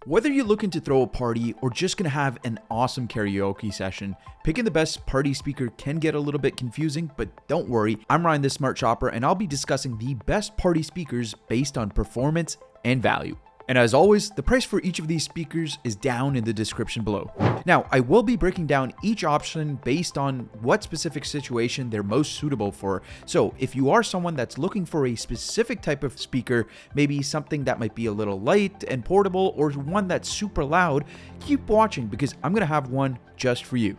Whether you're looking to throw a party or just gonna have an awesome karaoke session, picking the best party speaker can get a little bit confusing, but don't worry, I'm Ryan the Smart Shopper and I'll be discussing the best party speakers based on performance and value. And as always, the price for each of these speakers is down in the description below. Now, I will be breaking down each option based on what specific situation they're most suitable for. So if you are someone that's looking for a specific type of speaker, maybe something that might be a little light and portable, or one that's super loud, keep watching because I'm gonna have one just for you.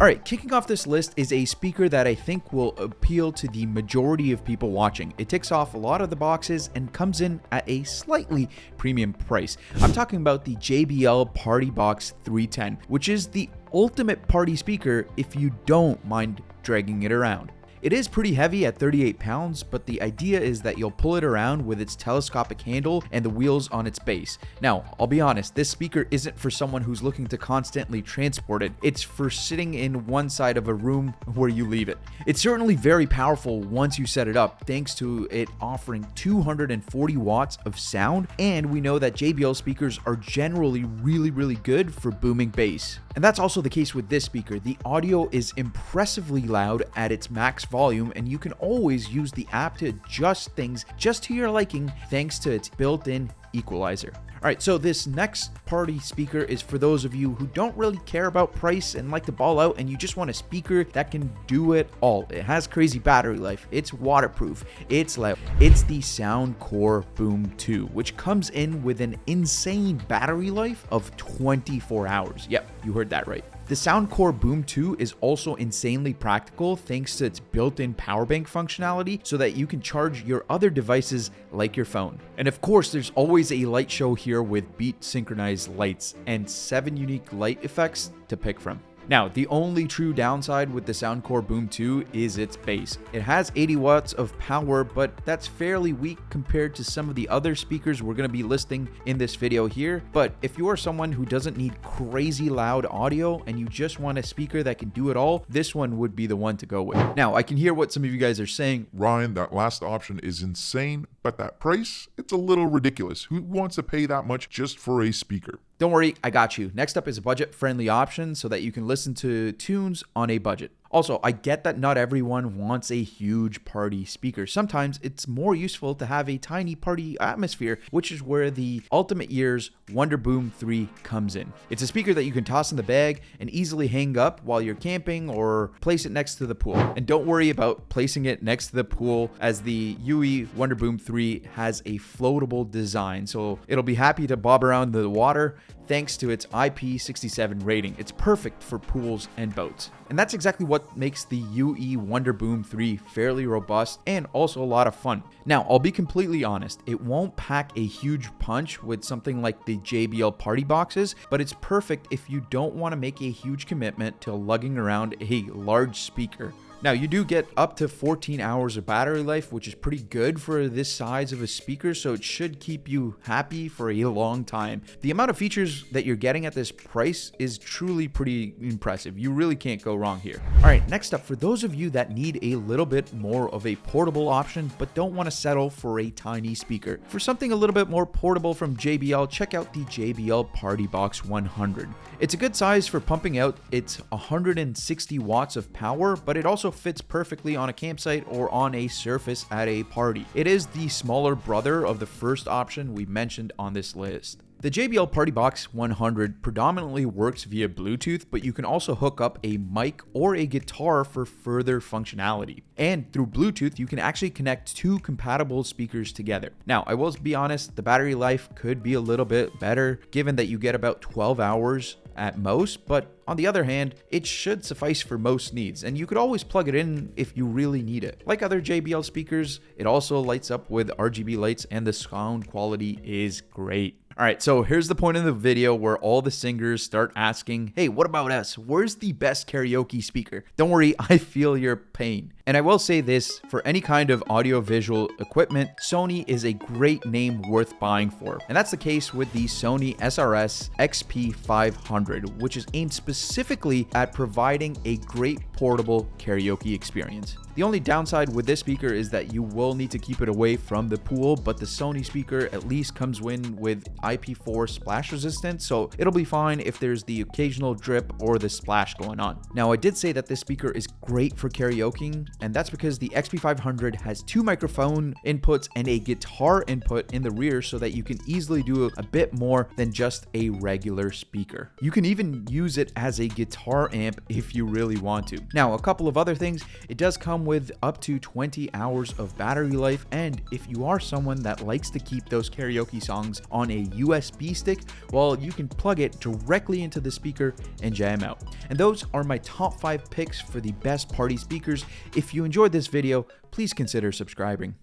All right, kicking off this list is a speaker that I think will appeal to the majority of people watching. It ticks off a lot of the boxes and comes in at a slightly premium price. I'm talking about the JBL Party Box 310, which is the ultimate party speaker if you don't mind dragging it around. It is pretty heavy at 38 pounds, but the idea is that you'll pull it around with its telescopic handle and the wheels on its base. Now, I'll be honest, this speaker isn't for someone who's looking to constantly transport it. It's for sitting in one side of a room where you leave it. It's certainly very powerful once you set it up, thanks to it offering 240 watts of sound, and we know that JBL speakers are generally really good for booming bass. And that's also the case with this speaker. The audio is impressively loud at its max volume, and you can always use the app to adjust things just to your liking thanks to its built-in equalizer. All right, so this next party speaker is for those of you who don't really care about price and like to ball out, and you just want a speaker that can do it all. It has crazy battery life, it's waterproof, it's loud. It's the Soundcore Boom 2, which comes in with an insane battery life of 24 hours. Yep, you heard that right. The Soundcore Boom 2 is also insanely practical thanks to its built-in power bank functionality so that you can charge your other devices like your phone. And of course, there's always a light show here with beat synchronized lights and 7 unique light effects to pick from. Now, the only true downside with the Soundcore Boom 2 is its bass. It has 80 watts of power, but that's fairly weak compared to some of the other speakers we're going to be listing in this video here. But if you are someone who doesn't need crazy loud audio and you just want a speaker that can do it all, this one would be the one to go with. Now, I can hear what some of you guys are saying. Ryan, that last option is insane, but that price, it's a little ridiculous. Who wants to pay that much just for a speaker? Don't worry, I got you. Next up is a budget-friendly option so that you can listen to tunes on a budget. Also, I get that not everyone wants a huge party speaker. Sometimes it's more useful to have a tiny party atmosphere, which is where the Ultimate Ears Wonder Boom 3 comes in. It's a speaker that you can toss in the bag and easily hang up while you're camping or place it next to the pool. And don't worry about placing it next to the pool, as the UE Wonder Boom 3 has a floatable design, so it'll be happy to bob around the water thanks to its IP67 rating. It's perfect for pools and boats. And that's exactly what makes the UE Wonder Boom 3 fairly robust and also a lot of fun. Now, I'll be completely honest, it won't pack a huge punch with something like the JBL Party Boxes, but it's perfect if you don't want to make a huge commitment to lugging around a large speaker. Now, you do get up to 14 hours of battery life, which is pretty good for this size of a speaker, so it should keep you happy for a long time. The amount of features that you're getting at this price is truly pretty impressive. You really can't go wrong here. All right, next up, for those of you that need a little bit more of a portable option, but don't want to settle for a tiny speaker. For something a little bit more portable from JBL, check out the JBL Party Box 100. It's a good size for pumping out its 160 watts of power, but it also fits perfectly on a campsite or on a surface at a party. It is the smaller brother of the first option we mentioned on this list. The JBL Party Box 100 predominantly works via Bluetooth, but you can also hook up a mic or a guitar for further functionality. And through Bluetooth, you can actually connect 2 compatible speakers together. Now, I will be honest, the battery life could be a little bit better, given that you get about 12 hours at most, but on the other hand, it should suffice for most needs, and you could always plug it in if you really need it. Like other JBL speakers, it also lights up with RGB lights, and the sound quality is great. All right, so here's the point in the video where all the singers start asking, hey, what about us? Where's the best karaoke speaker? Don't worry, I feel your pain. And I will say this, for any kind of audio-visual equipment, Sony is a great name worth buying for. And that's the case with the Sony XP500, which is aimed specifically at providing a great portable karaoke experience. The only downside with this speaker is that you will need to keep it away from the pool, but the Sony speaker at least comes in with IP4 splash resistance, so it'll be fine if there's the occasional drip or the splash going on. Now, I did say that this speaker is great for karaokeing, and that's because the XP500 has 2 microphone inputs and a guitar input in the rear so that you can easily do a bit more than just a regular speaker. You can even use it as a guitar amp if you really want to. Now, a couple of other things, it does come with up to 20 hours of battery life, and if you are someone that likes to keep those karaoke songs on a USB stick, well, you can plug it directly into the speaker and jam out. And those are my top 5 picks for the best party speakers. If you enjoyed this video, please consider subscribing.